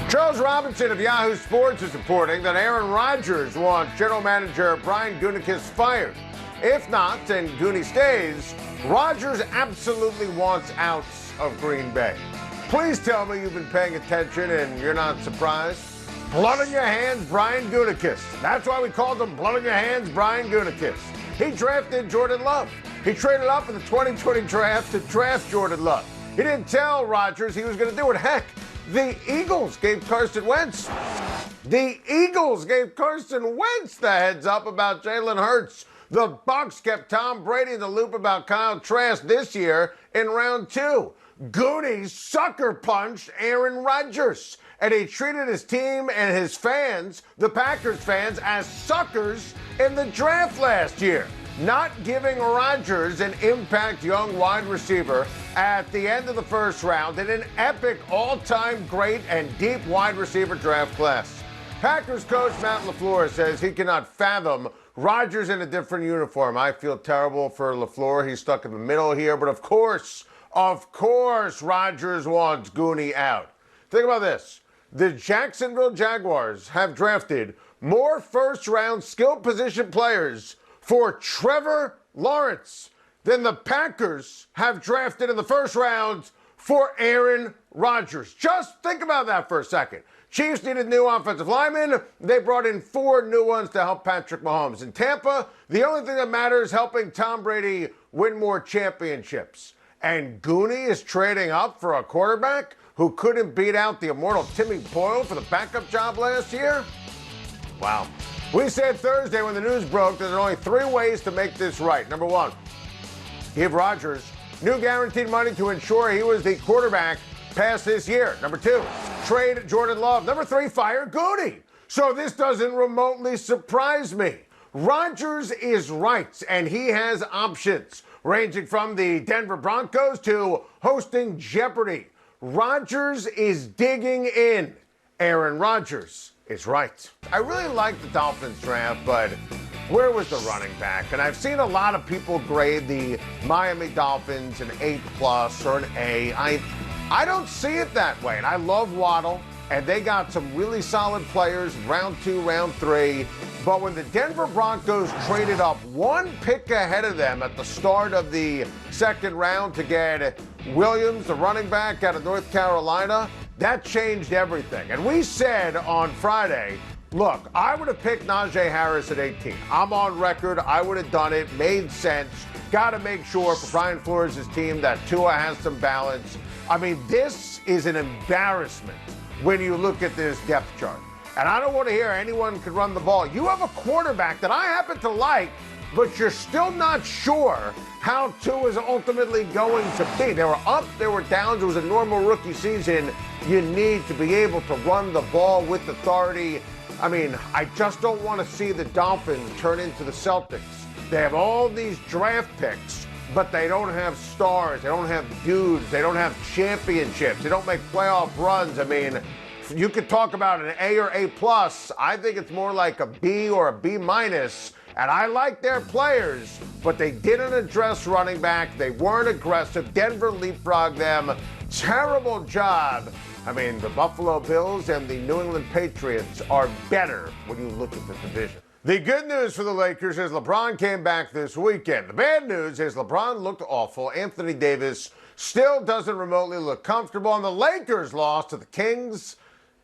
Charles Robinson of Yahoo Sports is reporting that Aaron Rodgers wants general manager Brian Gutekunst fired. If not, and Goonie stays, Rodgers absolutely wants out of Green Bay. Please tell me you've been paying attention and you're not surprised. Blood on your hands, Brian Gutekunst. That's why we called him Blood on your hands, Brian Gutekunst. He drafted Jordan Love. He traded up in the 2020 draft to draft Jordan Love. He didn't tell Rodgers he was going to do it. Heck, the Eagles gave Carson Wentz the heads up about Jalen Hurts. The Bucs kept Tom Brady in the loop about Kyle Trask this year in round 2. Goonies sucker punched Aaron Rodgers, and he treated his team and his fans, the Packers fans, as suckers in the draft last year, not giving Rodgers an impact young wide receiver at the end of the first round in an epic all-time great and deep wide receiver draft class. Packers coach Matt LaFleur says he cannot fathom Rodgers in a different uniform. I feel terrible for LaFleur. He's stuck in the middle here, but of course, Rodgers wants Goonie out. Think about this. The Jacksonville Jaguars have drafted more first-round skill position players for Trevor Lawrence than the Packers have drafted in the first round for Aaron Rodgers. Just think about that for a second. Chiefs needed new offensive linemen. They brought in 4 new ones to help Patrick Mahomes. In Tampa, the only thing that matters is helping Tom Brady win more championships. And Goonie is trading up for a quarterback who couldn't beat out the immortal Timmy Boyle for the backup job last year? Wow. We said Thursday when the news broke that there are only 3 ways to make this right. Number 1, give Rodgers new guaranteed money to ensure he was the quarterback past this year. Number 2, trade Jordan Love. Number 3, fire Goonie. So this doesn't remotely surprise me. Rodgers is right, and he has options, ranging from the Denver Broncos to hosting Jeopardy. Rodgers is digging in. Aaron Rodgers is right. I really like the Dolphins draft, but where was the running back? And I've seen a lot of people grade the Miami Dolphins an A+ or an A. I don't see it that way. And I love Waddle, and they got some really solid players round 2, round 3. But when the Denver Broncos traded up 1 pick ahead of them at the start of the second round to get Williams, the running back out of North Carolina, that changed everything. And we said on Friday, look, I would have picked Najee Harris at 18. I'm on record. I would have done it. Made sense. Got to make sure for Brian Flores' team that Tua has some balance. I mean, this is an embarrassment when you look at this depth chart. And I don't want to hear anyone could run the ball. You have a quarterback that I happen to like, but you're still not sure how Tua is ultimately going to be. There were ups, there were downs. It was a normal rookie season. You need to be able to run the ball with authority. I mean, I just don't want to see the Dolphins turn into the Celtics. They have all these draft picks, but they don't have stars. They don't have dudes. They don't have championships. They don't make playoff runs. I mean, you could talk about an A or A+. I think it's more like a B or a B-. And I like their players, but they didn't address running back. They weren't aggressive. Denver leapfrogged them. Terrible job. I mean, the Buffalo Bills and the New England Patriots are better when you look at the division. The good news for the Lakers is LeBron came back this weekend. The bad news is LeBron looked awful. Anthony Davis still doesn't remotely look comfortable. And the Lakers lost to the Kings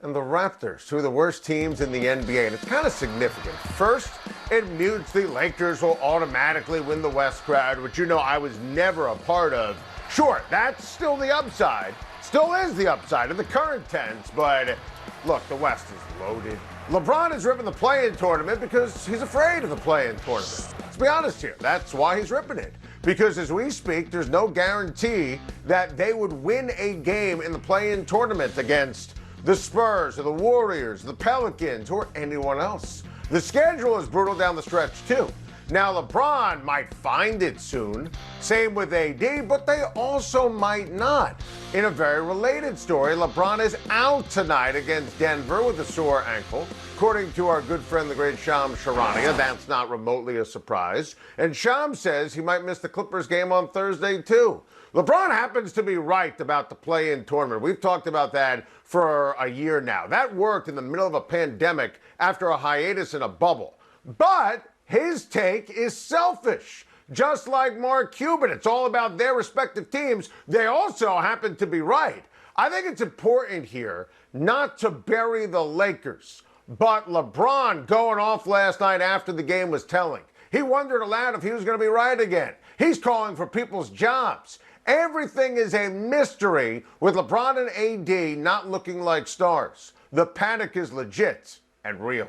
and the Raptors, 2 of the worst teams in the NBA. And it's kind of significant. First, it mutes the Lakers will automatically win the West crowd, which you know I was never a part of. Sure, that's still the upside. Still is the upside in the current tense, but look, the West is loaded. LeBron is ripping the play-in tournament because he's afraid of the play-in tournament. Let's be honest here. That's why he's ripping it. Because as we speak, there's no guarantee that they would win a game in the play-in tournament against the Spurs or the Warriors, the Pelicans, or anyone else. The schedule is brutal down the stretch, too. Now, LeBron might find it soon. Same with AD, but they also might not. In a very related story, LeBron is out tonight against Denver with a sore ankle. According to our good friend, the great Shams Charania, that's not remotely a surprise. And Shams says he might miss the Clippers game on Thursday, too. LeBron happens to be right about the play-in tournament. We've talked about that for a year now. That worked in the middle of a pandemic after a hiatus in a bubble. But his take is selfish. Just like Mark Cuban, it's all about their respective teams. They also happen to be right. I think it's important here not to bury the Lakers. But LeBron going off last night after the game was telling. He wondered aloud if he was going to be right again. He's calling for people's jobs. Everything is a mystery with LeBron and AD not looking like stars. The panic is legit and real.